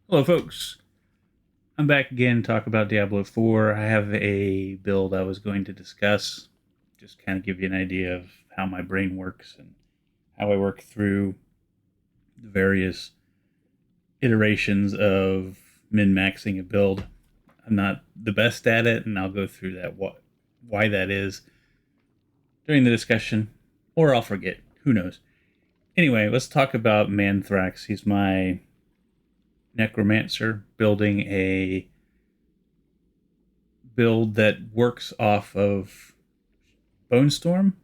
Hello, folks. I'm back again to talk about Diablo 4. I have a build I was going to discuss, just kind of give you an idea of how my brain works and how I work through the various iterations of min maxing a build. I'm not the best at it, and I'll go through that why that is during the discussion, or I'll forget. Who knows? Anyway, let's talk about Manthrax. He's my Necromancer building a build that works off of Bone Storm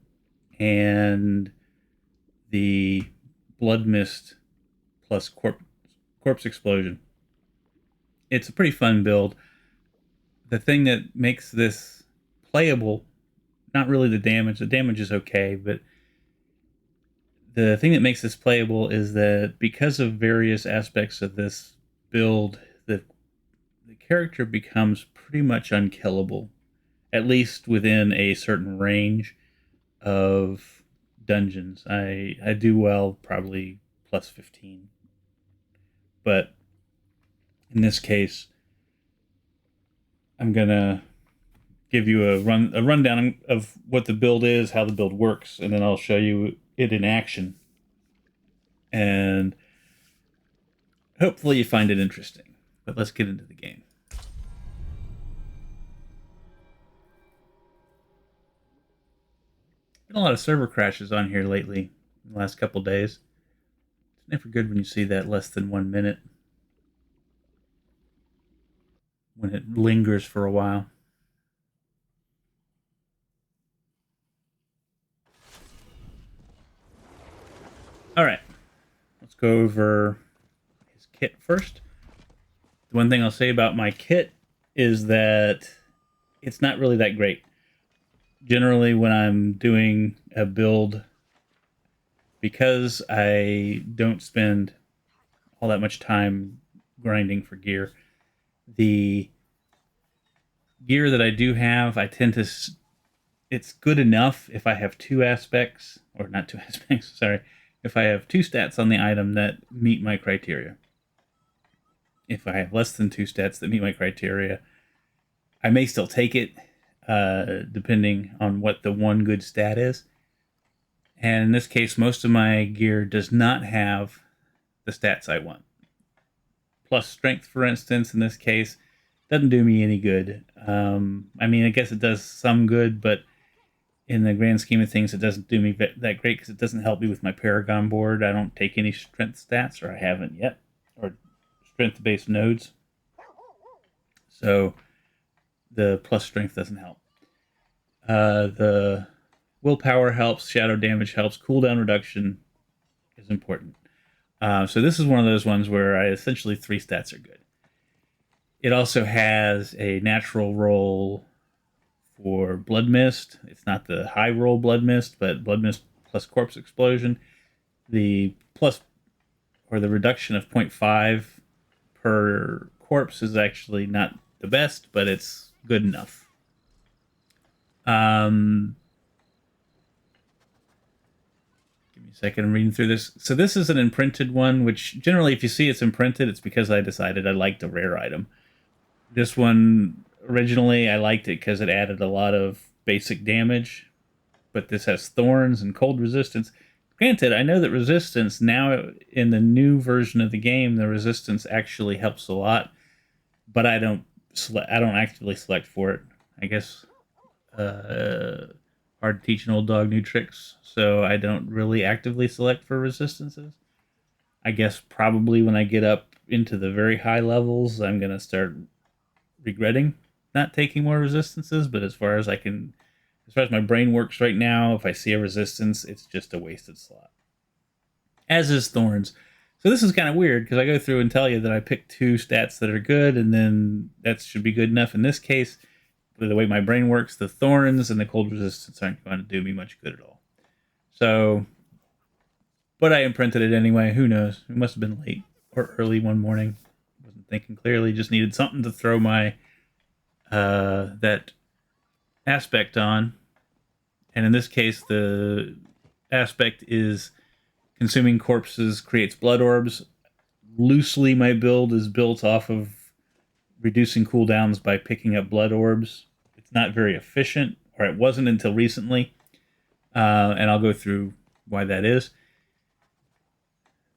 and the Blood Mist plus Corpse Explosion. It's a pretty fun build. The thing that makes this playable, not really the damage is okay, but the thing that makes this playable is that because of various aspects of this build, the character becomes pretty much unkillable, at least within a certain range of dungeons. I do well, probably plus 15. But in this case, I'm gonna give you a rundown of what the build is, how the build works, and then I'll show you it in action. And hopefully you find it interesting. But let's get into the game. Been a lot of server crashes on here lately, in the last couple days. It's never good when you see that less than 1 minute, when it lingers for a while. All right, let's go over his kit first. The one thing I'll say about my kit is that it's not really that great. Generally, when I'm doing a build, because I don't spend all that much time grinding for gear, the gear that I do have, I tend to. It's good enough if I have two aspects, or not two aspects, sorry, if I have two stats on the item that meet my criteria. If I have less than two stats that meet my criteria, I may still take it, depending on what the one good stat is. And in this case, most of my gear does not have the stats I want. Plus strength, for instance, in this case, doesn't do me any good. I mean, I guess it does some good, but in the grand scheme of things, it doesn't do me that great because it doesn't help me with my Paragon board. I don't take any strength stats, or I haven't yet, or strength-based nodes. So the plus strength doesn't help. The willpower helps, shadow damage helps, cooldown reduction is important. So this is one of those ones where I essentially three stats are good. It also has a natural roll for Blood Mist. It's not the high roll Blood Mist, but Blood Mist plus Corpse Explosion. The plus or the reduction of 0.5 per corpse is actually not the best, but it's good enough. Give me a second. I'm reading through this. So this is an imprinted one, which generally, if you see it's imprinted, it's because I decided I liked a rare item. This one, originally, I liked it because it added a lot of basic damage, but this has thorns and cold resistance. Granted, I know that resistance now in the new version of the game, the resistance actually helps a lot, but I don't actively select for it. I guess hard to teach an old dog new tricks, so I don't really actively select for resistances. I guess probably when I get up into the very high levels, I'm gonna start regretting not taking more resistances. But as far as my brain works right now, if I see a resistance, it's just a wasted slot. As is thorns. So this is kind of weird because I go through and tell you that I picked two stats that are good, and then that should be good enough. In this case, the way my brain works, the thorns and the cold resistance aren't going to do me much good at all. So, but I imprinted it anyway. Who knows? It must have been late or early one morning. Wasn't thinking clearly. Just needed something to throw my that aspect on. And in this case, the aspect is consuming corpses creates blood orbs. loosely my build is built off of reducing cooldowns by picking up blood orbs. It's not very efficient, or it wasn't until recently, and I'll go through why that is.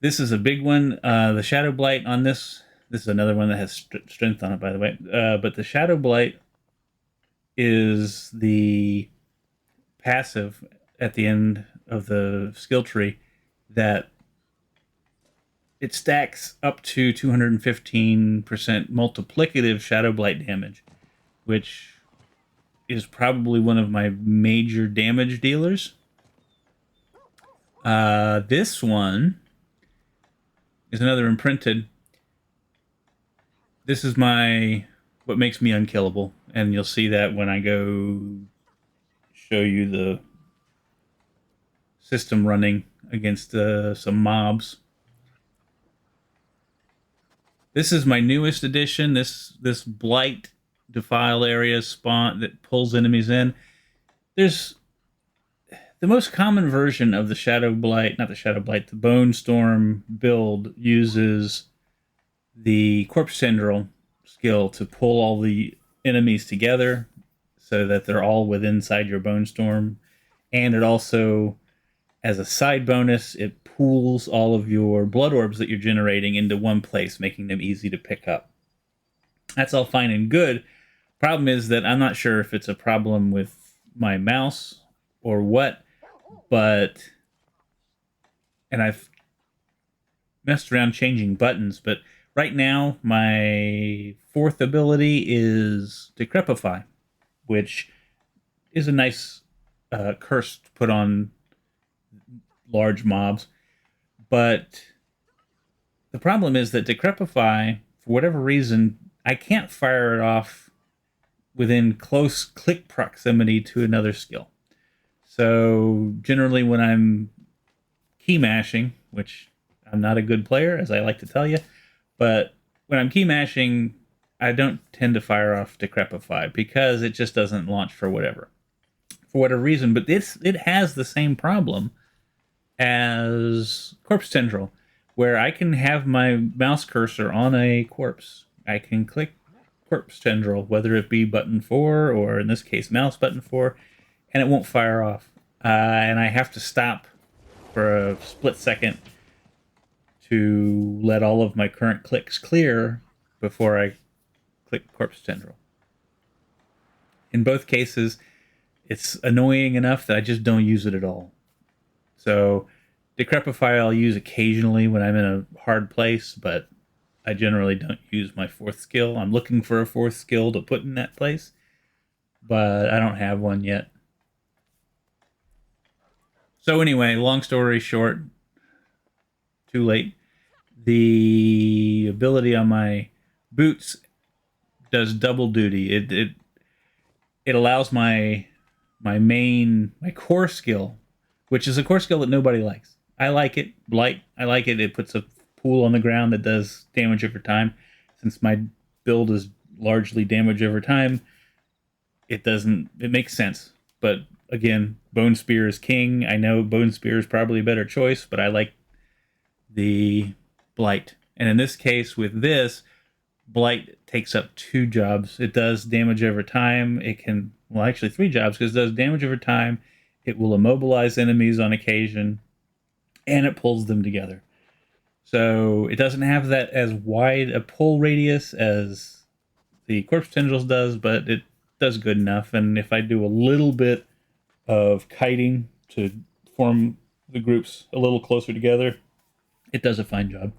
This is a big one. The Shadow Blight on this. This is another one that has strength on it, by the way. But the Shadow Blight is the passive at the end of the skill tree that it stacks up to 215% multiplicative Shadow Blight damage, which is probably one of my major damage dealers. This one is another imprinted. This is what makes me unkillable, and you'll see that when I go show you the system running against some mobs. This is my newest addition. This blight defile area spawn that pulls enemies in. There's the most common version of the Shadow Blight, not the Shadow Blight, the Bone Storm build uses the Corpse Tendril skill to pull all the enemies together so that they're all inside your Bone Storm. And it also, as a side bonus, it pools all of your blood orbs that you're generating into one place, making them easy to pick up. That's all fine and good. Problem is that I'm not sure if it's a problem with my mouse or what, and I've messed around changing buttons, but right now my fourth ability is Decrepify, which is a nice curse to put on large mobs. But the problem is that Decrepify, for whatever reason, I can't fire it off within close click proximity to another skill. So generally when I'm key mashing, which I'm not a good player, as I like to tell you, but when I'm key mashing, I don't tend to fire off Decrepify because it just doesn't launch for whatever reason. But it has the same problem as Corpse Tendril, where I can have my mouse cursor on a corpse. I can click Corpse Tendril, whether it be button 4 or in this case mouse button 4, and it won't fire off. And I have to stop for a split second to let all of my current clicks clear before I click Corpse Tendril. In both cases, it's annoying enough that I just don't use it at all. So Decrepify I'll use occasionally when I'm in a hard place, but I generally don't use my fourth skill. I'm looking for a fourth skill to put in that place, but I don't have one yet. So anyway, long story short, too late. The ability on my boots does double duty. It allows my core skill, which is a core skill that nobody likes. I like it. Blight, I like it. It puts a pool on the ground that does damage over time. Since my build is largely damage over time, it makes sense. But again, Bone Spear is king. I know Bone Spear is probably a better choice, but I like the Blight. And in this case, with this, Blight takes up 2 jobs. It does damage over time. It can, well, actually 3 jobs, because it does damage over time. It will immobilize enemies on occasion, and it pulls them together. So it doesn't have that as wide a pull radius as the Corpse Tendrils does, but it does good enough. And if I do a little bit of kiting to form the groups a little closer together, it does a fine job.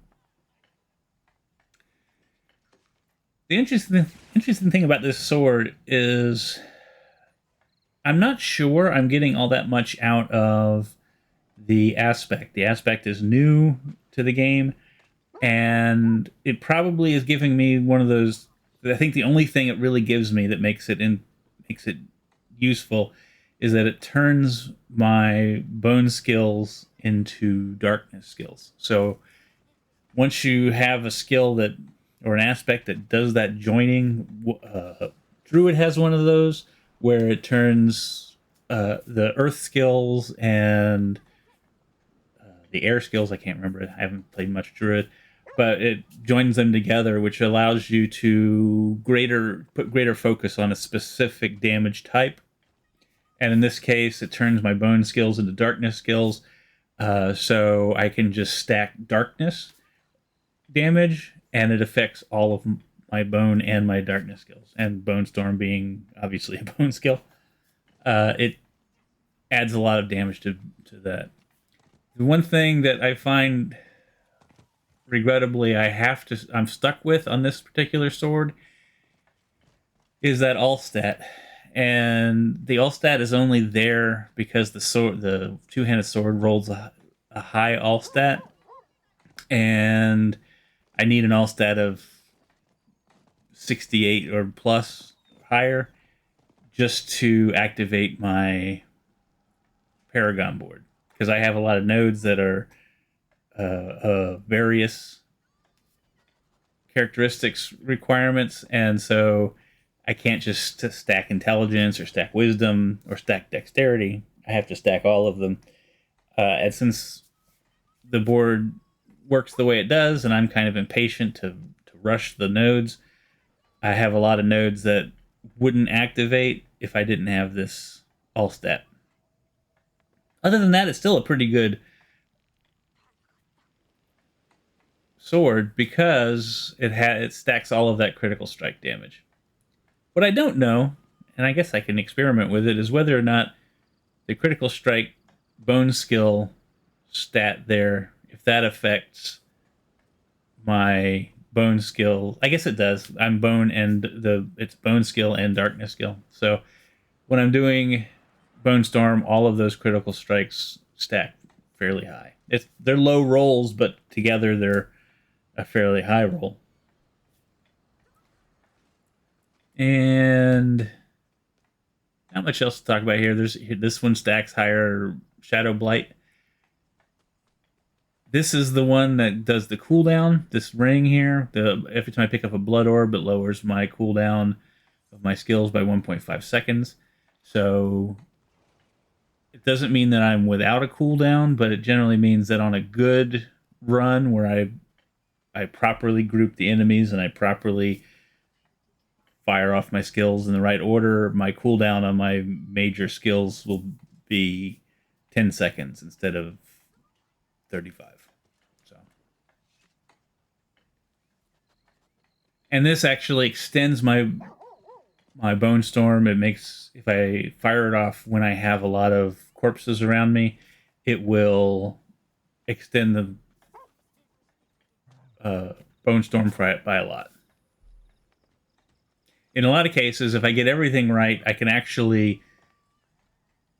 The interesting thing about this sword is I'm not sure I'm getting all that much out of the aspect. The aspect is new to the game, and it probably is giving me one of those. I think the only thing it really gives me that makes it useful is that it turns my bone skills into darkness skills. So once you have a skill that, or an aspect that does that joining, Druid has one of those where it turns the earth skills and the air skills, I can't remember, I haven't played much Druid, but it joins them together, which allows you to put greater focus on a specific damage type. And in this case, it turns my bone skills into darkness skills, so I can just stack darkness damage, and it affects all of my bone and my darkness skills. And Bone Storm being obviously a bone skill, it adds a lot of damage to that. The one thing that I find regrettably I'm stuck with on this particular sword is that all stat. And the all stat is only there because the two-handed sword rolls a high all stat, and I need an all stat of 68 or plus higher just to activate my Paragon board, because I have a lot of nodes that are various characteristics requirements, and so I can't just stack intelligence or stack wisdom or stack dexterity. I have to stack all of them. And since the board works the way it does, and I'm kind of impatient to rush the nodes, I have a lot of nodes that wouldn't activate if I didn't have this all stat. Other than that, it's still a pretty good sword because it stacks all of that critical strike damage. What I don't know, and I guess I can experiment with it, is whether or not the critical strike bone skill stat there, if that affects my bone skill. I guess it does. I'm bone, and it's bone skill and darkness skill. So when I'm doing Bone Storm, all of those critical strikes stack fairly high. They're low rolls, but together they're a fairly high roll. And not much else to talk about here. This one stacks higher Shadow Blight. This is the one that does the cooldown. This ring here, every time I pick up a blood orb, it lowers my cooldown of my skills by 1.5 seconds. So it doesn't mean that I'm without a cooldown, but it generally means that on a good run where I properly group the enemies and I properly fire off my skills in the right order, my cooldown on my major skills will be 10 seconds instead of 35. So, and this actually extends my Bone Storm. It makes, if I fire it off when I have a lot of corpses around me, it will extend the Bone Storm by a lot. In a lot of cases, if I get everything right, I can actually,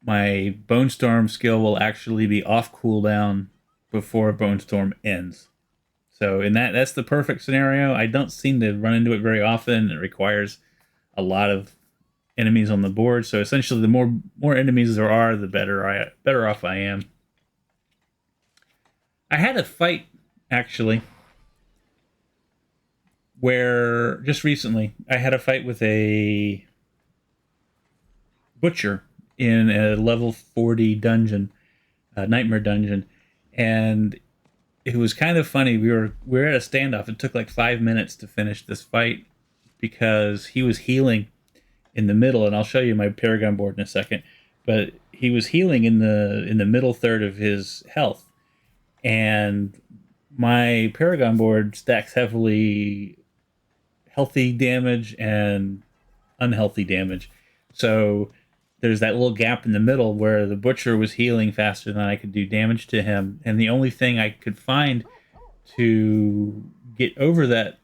my Bone Storm skill will actually be off cooldown before Bone Storm ends. So that's the perfect scenario. I don't seem to run into it very often. It requires a lot of enemies on the board. So essentially, the more enemies there are, the better off I am. I had a fight actually where just recently I had a fight with a butcher in a level 40 dungeon, a nightmare dungeon, and it was kind of funny. We were at a standoff. It took like 5 minutes to finish this fight because he was healing in the middle, and I'll show you my Paragon board in a second. But he was healing in the middle third of his health, and my Paragon board stacks heavily healthy damage and unhealthy damage. So there's that little gap in the middle where the butcher was healing faster than I could do damage to him, and the only thing I could find to get over that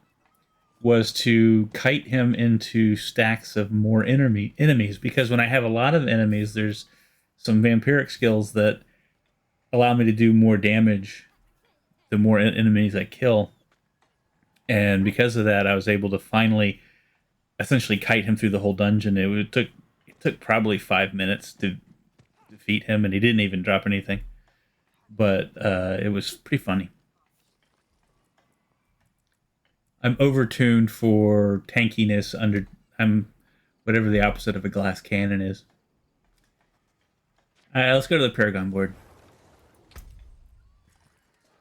was to kite him into stacks of more enemies, because when I have a lot of enemies, there's some vampiric skills that allow me to do more damage the more enemies I kill. And because of that, I was able to finally essentially kite him through the whole dungeon. It took probably 5 minutes to defeat him, and he didn't even drop anything. But it was pretty funny. I'm overtuned for tankiness. I'm whatever the opposite of a glass cannon is. Let's go to the Paragon board.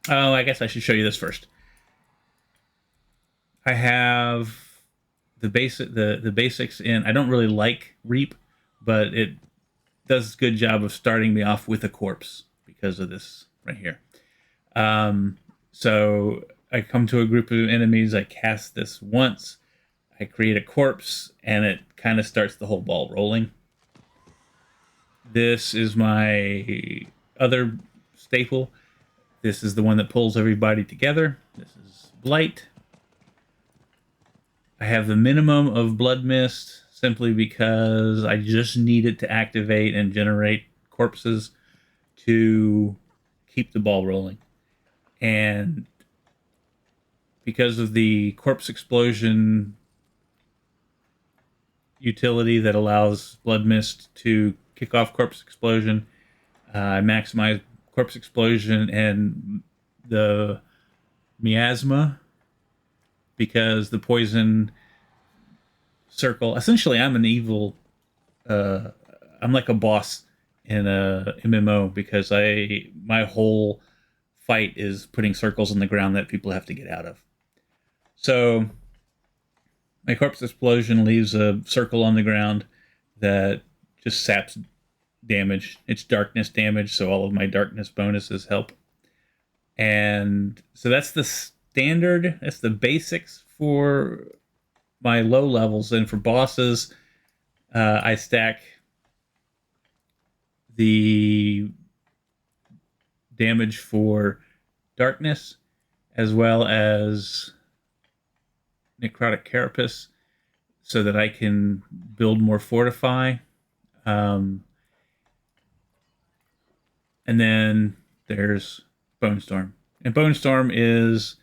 Oh, I guess I should show you this first. I have the basics in. I don't really like Reap, but it does a good job of starting me off with a corpse because of this right here. So I come to a group of enemies. I cast this once. I create a corpse, and it kind of starts the whole ball rolling. This is my other staple. This is the one that pulls everybody together. This is Blight. I have the minimum of Blood Mist simply because I just need it to activate and generate corpses to keep the ball rolling. And because of the corpse explosion utility that allows Blood Mist to kick off corpse explosion, I maximize corpse explosion and the miasma because the poison circle. Essentially, I'm an evil. Uh, I'm like a boss in a MMO because my whole fight is putting circles on the ground that people have to get out of. So my corpse explosion leaves a circle on the ground that just saps damage. It's darkness damage, so all of my darkness bonuses help. And so that's the standard. That's the basics for my low levels. And for bosses, I stack the damage for darkness as well as necrotic carapace so that I can build more fortify. Um, and then there's Bone Storm. And Bone Storm is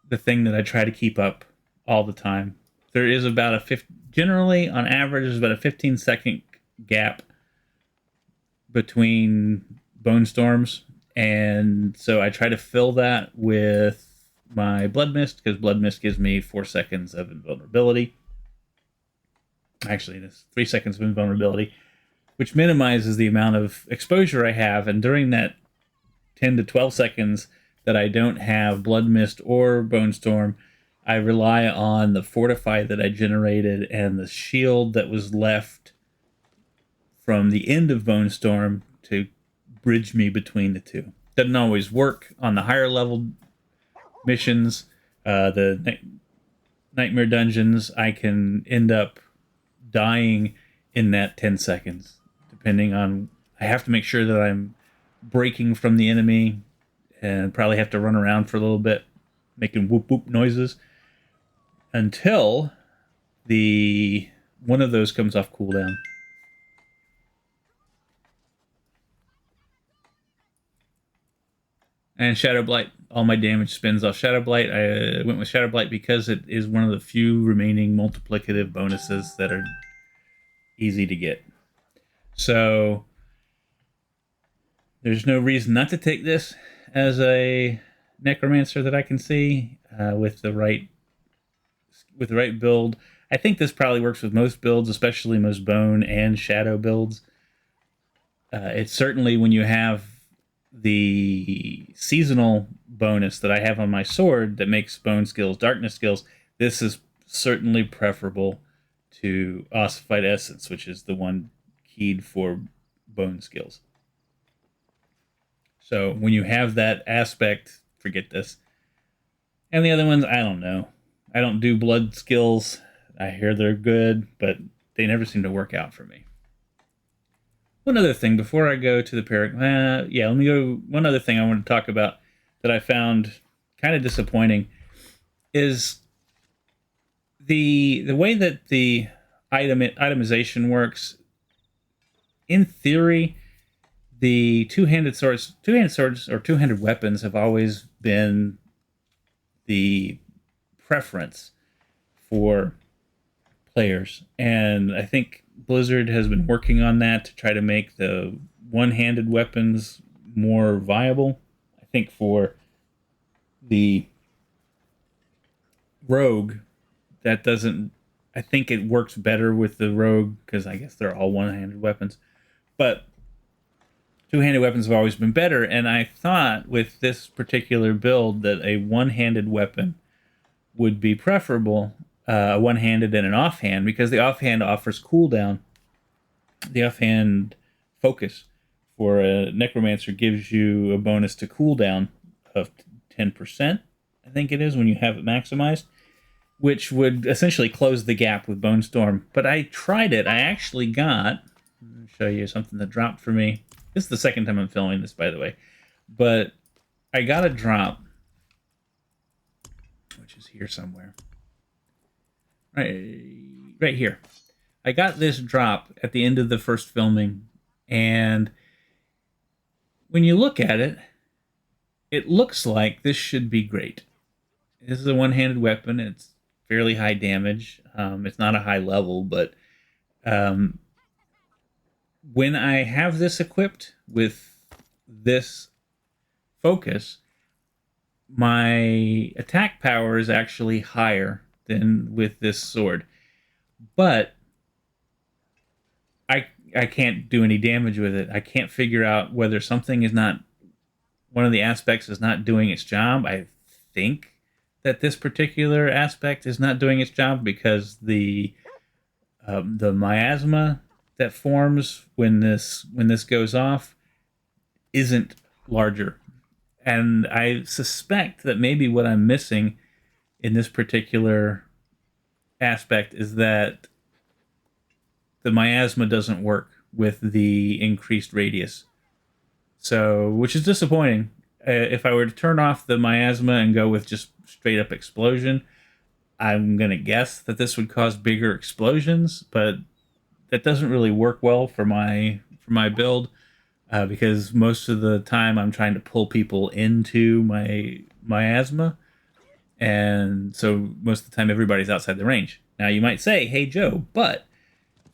the thing that I try to keep up all the time. There is about generally on average, there's about a 15-second gap between Bone Storms. And so I try to fill that with my Blood Mist because Blood Mist gives me 4 seconds of invulnerability. Actually, it's 3 seconds of invulnerability, which minimizes the amount of exposure I have. And during that 10 to 12 seconds that I don't have Blood Mist or Bone Storm, I rely on the Fortify that I generated and the shield that was left from the end of Bone Storm to bridge me between the two. Doesn't always work on the higher level missions. The Nightmare Dungeons, I can end up dying in that 10 seconds, depending on... I have to make sure that I'm breaking from the enemy and probably have to run around for a little bit, making whoop whoop noises until one of those comes off cooldown. And Shadow Blight, all my damage spins off Shadow Blight. I went with Shadow Blight because it is one of the few remaining multiplicative bonuses that are easy to get. So there's no reason not to take this as a Necromancer that I can see with the right build. I think this probably works with most builds, especially most Bone and Shadow builds. It's certainly when you have the seasonal bonus that I have on my sword that makes Bone skills darkness skills, this is certainly preferable to Ossified Essence, which is the one keyed for Bone skills. So when you have that aspect, forget this. And the other ones, I don't know. I don't do blood skills. I hear they're good, but they never seem to work out for me. One other thing before I go to the let me go. One other thing I want to talk about that I found kind of disappointing is the way that the itemization works. In theory, the two-handed swords or two-handed weapons have always been the preference for players, and I think Blizzard has been working on that to try to make the one-handed weapons more viable. I think for the rogue, that doesn't... I think it works better with the rogue because I guess they're all one-handed weapons. But two-handed weapons have always been better, and I thought with this particular build that a one-handed weapon would be preferable, a one-handed and an offhand, because the offhand offers cooldown. The offhand focus for a necromancer gives you a bonus to cooldown of 10%, I think it is, when you have it maximized, which would essentially close the gap with Bone Storm. But I tried it. I actually got, let me show you something that dropped for me. This is the second time I'm filming this, by the way. But I got a drop, which is here somewhere. Right here. I got this drop at the end of the first filming, and when you look at it, it looks like this should be great. This is a one-handed weapon. It's fairly high damage. It's not a high level, but when I have this equipped with this focus, my attack power is actually higher than with this sword. But I can't do any damage with it. I can't figure out whether something is not, one of the aspects is not doing its job. I think that this particular aspect is not doing its job because the miasma that forms when this goes off isn't larger. And I suspect that maybe what I'm missing in this particular aspect is that the miasma doesn't work with the increased radius. So, which is disappointing. If I were to turn off the miasma and go with just straight up explosion, I'm going to guess that this would cause bigger explosions, but that doesn't really work well for my build, because most of the time I'm trying to pull people into my miasma, and so most of the time everybody's outside the range. Now you might say, "Hey Joe," but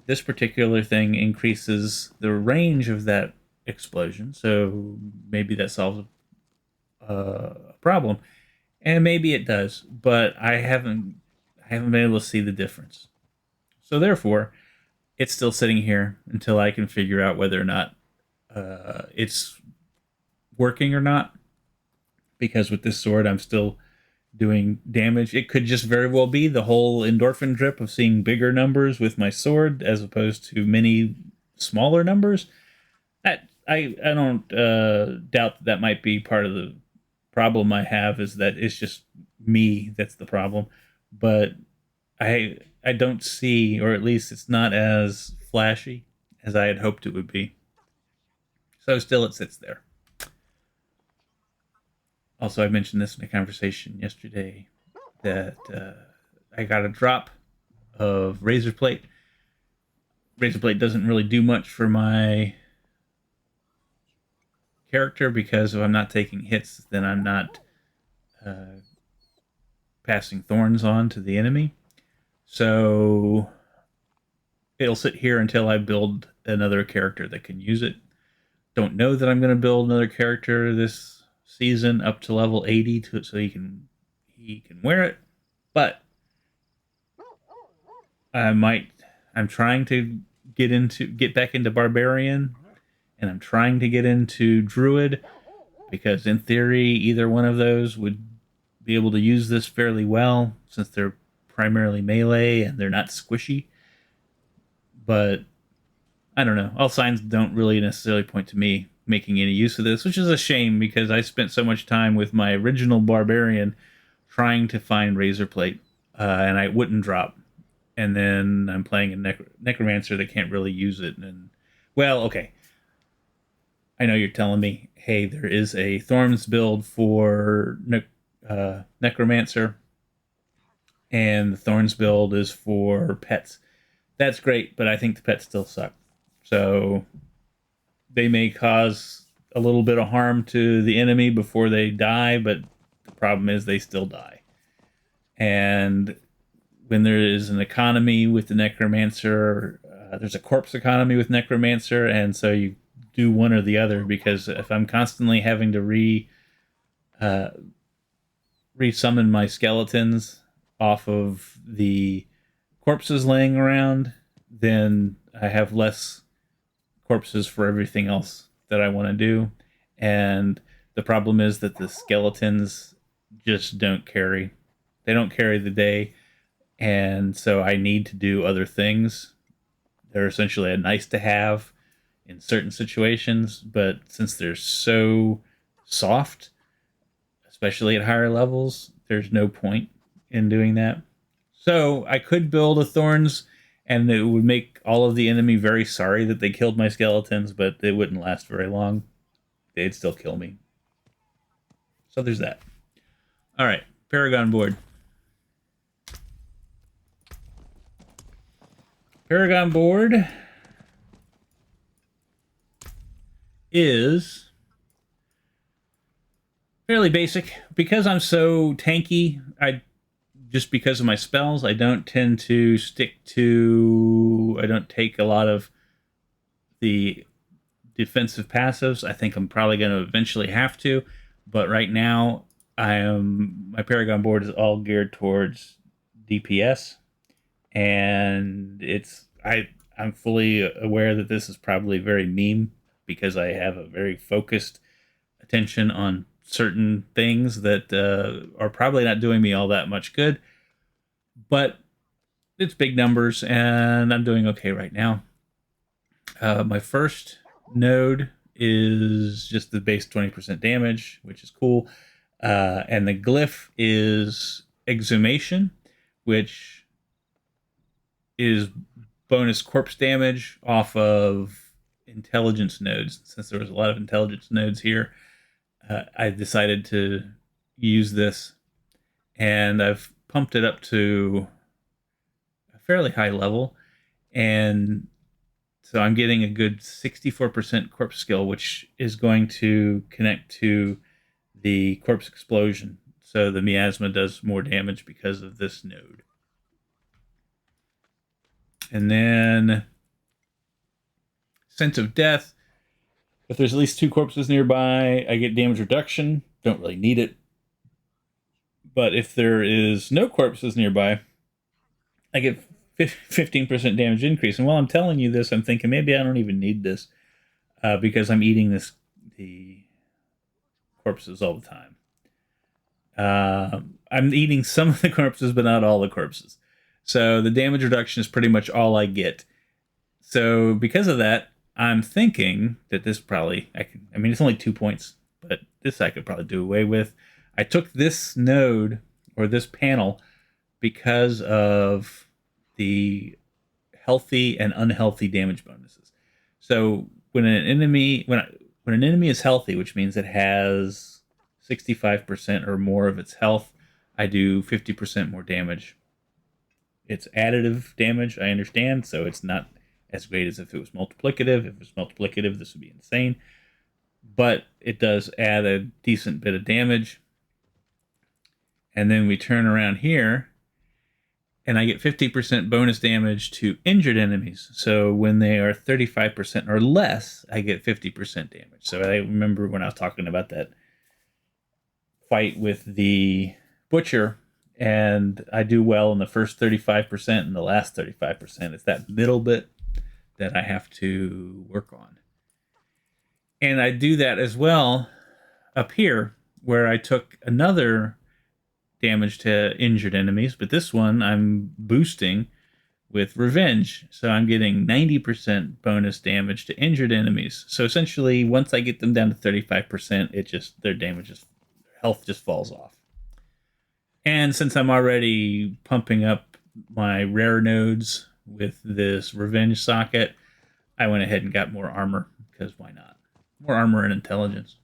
this particular thing increases the range of that explosion, so maybe that solves a problem, and maybe it does, but I haven't been able to see the difference. So therefore, it's still sitting here until I can figure out whether or not it's working or not. Because with this sword, I'm still doing damage. It could just very well be the whole endorphin drip of seeing bigger numbers with my sword as opposed to many smaller numbers. I don't doubt that might be part of the problem I have, is that it's just me that's the problem. But I don't see, or at least it's not as flashy as I had hoped it would be. So still it sits there. Also, I mentioned this in a conversation yesterday that I got a drop of razor plate. Razor plate doesn't really do much for my character because if I'm not taking hits, then I'm not passing thorns on to the enemy. So it'll sit here until I build another character that can use it. Don't know that I'm going to build another character this season up to level 80 so he can wear it, but I'm trying to get back into barbarian, and I'm trying to get into druid, because in theory either one of those would be able to use this fairly well since they're primarily melee and they're not squishy. But I don't know. All signs don't really necessarily point to me making any use of this, which is a shame because I spent so much time with my original barbarian trying to find razor plate, and I wouldn't drop. And then I'm playing a necromancer that can't really use it. And well, okay, I know you're telling me, hey, there is a thorns build for necromancer, and the thorns build is for pets. That's great, but I think the pets still suck. So they may cause a little bit of harm to the enemy before they die, but the problem is they still die. And when there is an economy with the necromancer, there's a corpse economy with necromancer, and so you do one or the other, because if I'm constantly having to re-summon my skeletons off of the corpses laying around, then I have less corpses for everything else that I want to do. And the problem is that the skeletons just don't carry. They don't carry the day, and so I need to do other things. They're essentially a nice to have in certain situations, but since they're so soft, especially at higher levels, there's no point in doing that. So I could build a thorns, and it would make all of the enemy very sorry that they killed my skeletons, but it wouldn't last very long. They'd still kill me. So there's that. All right, Paragon board. Paragon board is fairly basic. Because I'm so tanky, just because of my spells, I don't tend to I don't take a lot of the defensive passives. I think I'm probably going to eventually have to, but right now my Paragon board is all geared towards DPS, and I'm fully aware that this is probably very meme because I have a very focused attention on certain things that are probably not doing me all that much good, but it's big numbers and I'm doing okay right now. My first node is just the base 20% damage, which is cool. And the glyph is exhumation, which is bonus corpse damage off of intelligence nodes. Since there was a lot of intelligence nodes here, I decided to use this, and I've pumped it up to a fairly high level, and so I'm getting a good 64% corpse skill, which is going to connect to the corpse explosion. So the miasma does more damage because of this node. And then Sense of Death. If there's at least 2 corpses nearby, I get damage reduction. Don't really need it. But if there is no corpses nearby, I get 15% damage increase. And while I'm telling you this, I'm thinking maybe I don't even need this because I'm eating the corpses all the time. I'm eating some of the corpses, but not all the corpses. So the damage reduction is pretty much all I get. So because of that, I'm thinking that this probably, I mean, it's only 2 points, but this I could probably do away with. I took this node or this panel because of the healthy and unhealthy damage bonuses. So when an enemy is healthy, which means it has 65% or more of its health, I do 50% more damage. It's additive damage, I understand, so it's not as great as if it was multiplicative. If it was multiplicative, this would be insane. But it does add a decent bit of damage. And then we turn around here, and I get 50% bonus damage to injured enemies. So when they are 35% or less, I get 50% damage. So I remember when I was talking about that fight with the butcher, and I do well in the first 35% and the last 35%. It's that middle bit that I have to work on. And I do that as well up here, where I took another damage to injured enemies, but this one I'm boosting with revenge. So I'm getting 90% bonus damage to injured enemies. So essentially, once I get them down to 35%, their health just falls off. And since I'm already pumping up my rare nodes with this revenge socket, I went ahead and got more armor, because why not? More armor and intelligence.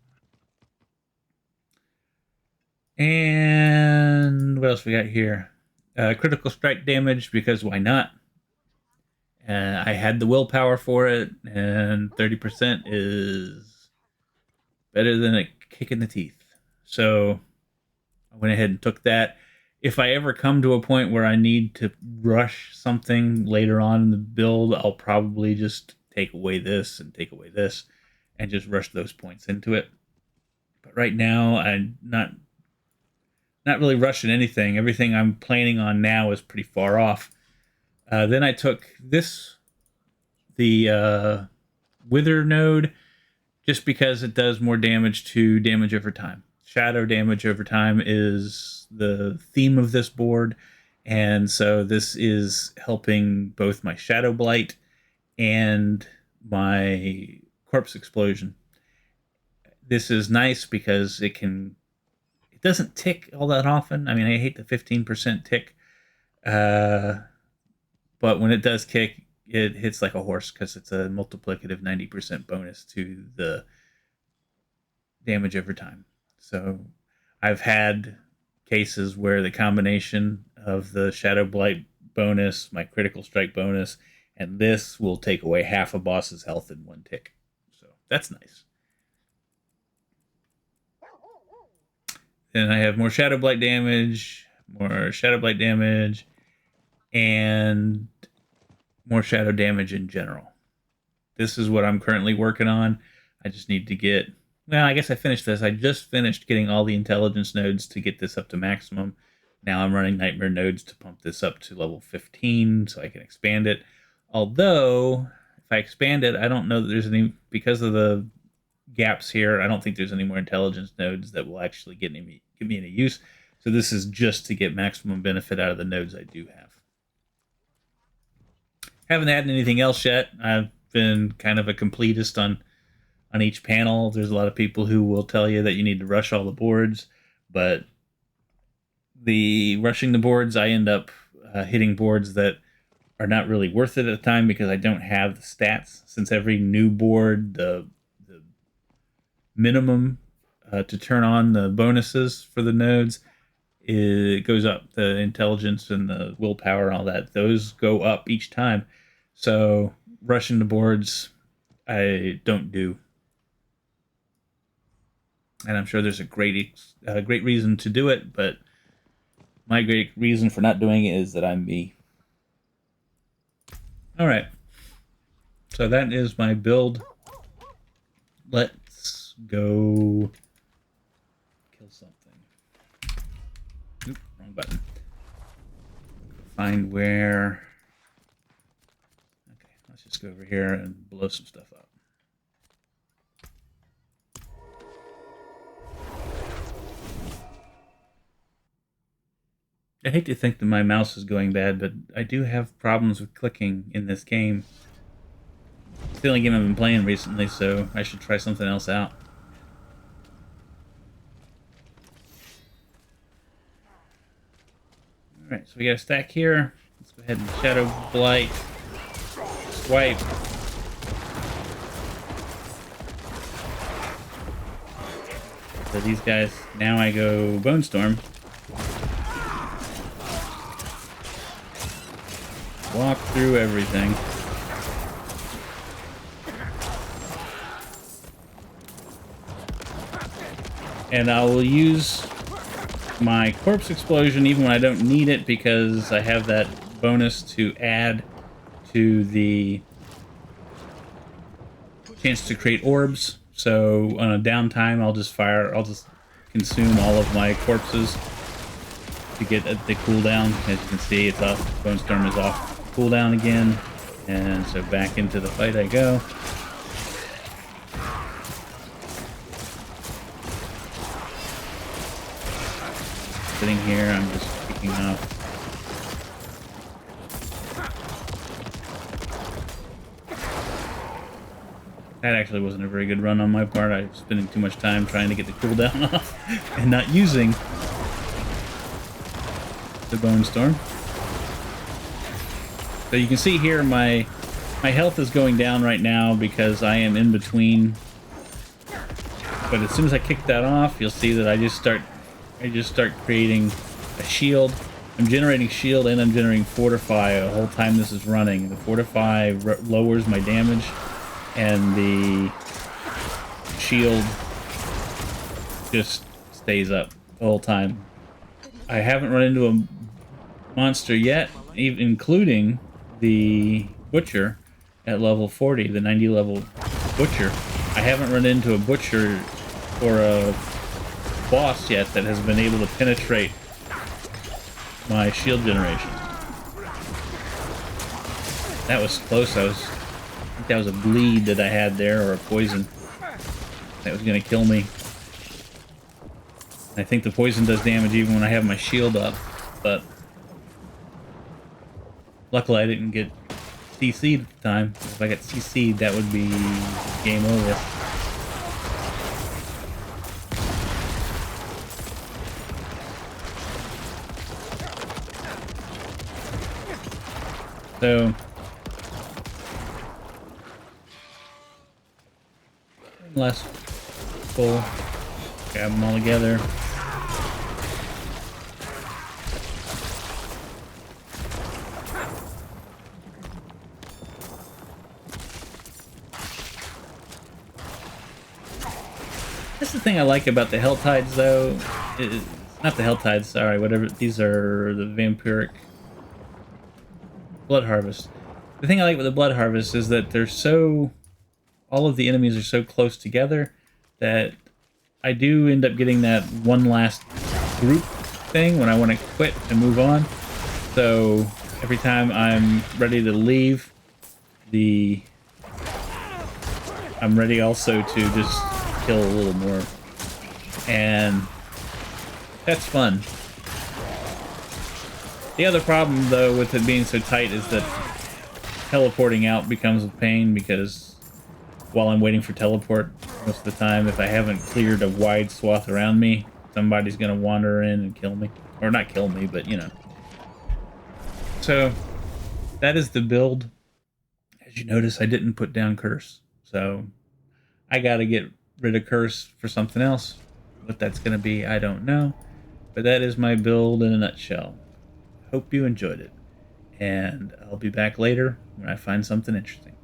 And what else we got here? Critical strike damage, because why not? I had the willpower for it, and 30% is better than a kick in the teeth. So I went ahead and took that. If I ever come to a point where I need to rush something later on in the build, I'll probably just take away this and take away this and just rush those points into it. But right now, I'm not really rushing anything. Everything I'm planning on now is pretty far off. Then I took the Wither node, just because it does more damage to damage over time. shadow damage over time is the theme of this board, and so this is helping both my Shadow Blight and my Corpse Explosion. This is nice because it doesn't tick all that often. I mean, I hate the 15% tick, but when it does kick, it hits like a horse because it's a multiplicative 90% bonus to the damage over time. So I've had cases where the combination of the Shadow Blight bonus, my critical strike bonus, and this will take away half a boss's health in one tick. So that's nice. Then I have more Shadow Blight damage, and more shadow damage in general. This is what I'm currently working on. I just need to get... Well, I guess I finished this. I just finished getting all the intelligence nodes to get this up to maximum. Now I'm running nightmare nodes to pump this up to level 15 so I can expand it. Although, if I expand it, I don't know that there's any... Because of the gaps here, I don't think there's any more intelligence nodes that will actually give me any use. So this is just to get maximum benefit out of the nodes I do have. Haven't added anything else yet. I've been kind of a completist on each panel. There's a lot of people who will tell you that you need to rush all the boards, but the rushing the boards, I end up hitting boards that are not really worth it at the time because I don't have the stats. Since every new board, the minimum to turn on the bonuses for the nodes, it goes up. The intelligence and the willpower and all that, those go up each time. So rushing the boards, I don't do. And I'm sure there's a great reason to do it, but my great reason for not doing it is that I'm me. All right. So that is my build. Let's go kill something. Oop, wrong button. Find where... Okay, let's just go over here and blow some stuff up. I hate to think that my mouse is going bad, but I do have problems with clicking in this game. It's the only game I've been playing recently, so I should try something else out. Alright, so we got a stack here. Let's go ahead and Shadow Blight. Swipe. So these guys, now I go Bone Storm. Walk through everything. And I will use my Corpse Explosion even when I don't need it because I have that bonus to add to the chance to create orbs. So on a downtime, I'll just consume all of my corpses to get the cooldown. As you can see, it's off. Bone Storm is off cooldown again, and so back into the fight I go. Sitting here, I'm just picking up. That actually wasn't a very good run on my part. I was spending too much time trying to get the cooldown off and not using the Bone Storm. So you can see here my health is going down right now because I am in between. But as soon as I kick that off, you'll see that I just start creating a shield. I'm generating shield and I'm generating fortify the whole time this is running. The fortify lowers my damage and the shield just stays up the whole time. I haven't run into a monster yet, even including the Butcher at level 40, the 90 level Butcher. I haven't run into a Butcher or a boss yet that has been able to penetrate my shield generation. That was close. I think that was a bleed that I had there, or a poison that was going to kill me. I think the poison does damage even when I have my shield up, but luckily I didn't get CC'd at the time. If I got CC'd, that would be game over. So last full, grab them all together. That's the thing I like about the Hell Tides, though. Not the Hell Tides, sorry, whatever. These are the Vampiric Blood Harvest. The thing I like about the Blood Harvest is that they're so... all of the enemies are so close together that I do end up getting that one last group thing when I want to quit and move on. So every time I'm ready to leave, I'm ready also to just kill a little more. And that's fun. The other problem, though, with it being so tight is that teleporting out becomes a pain, because while I'm waiting for teleport, most of the time, if I haven't cleared a wide swath around me, somebody's going to wander in and kill me. Or not kill me, but, you know. So, that is the build. As you notice, I didn't put down Curse. So, I got to get rid of Curse for something else. What that's going to be, I don't know. But that is my build in a nutshell. Hope you enjoyed it. And I'll be back later when I find something interesting.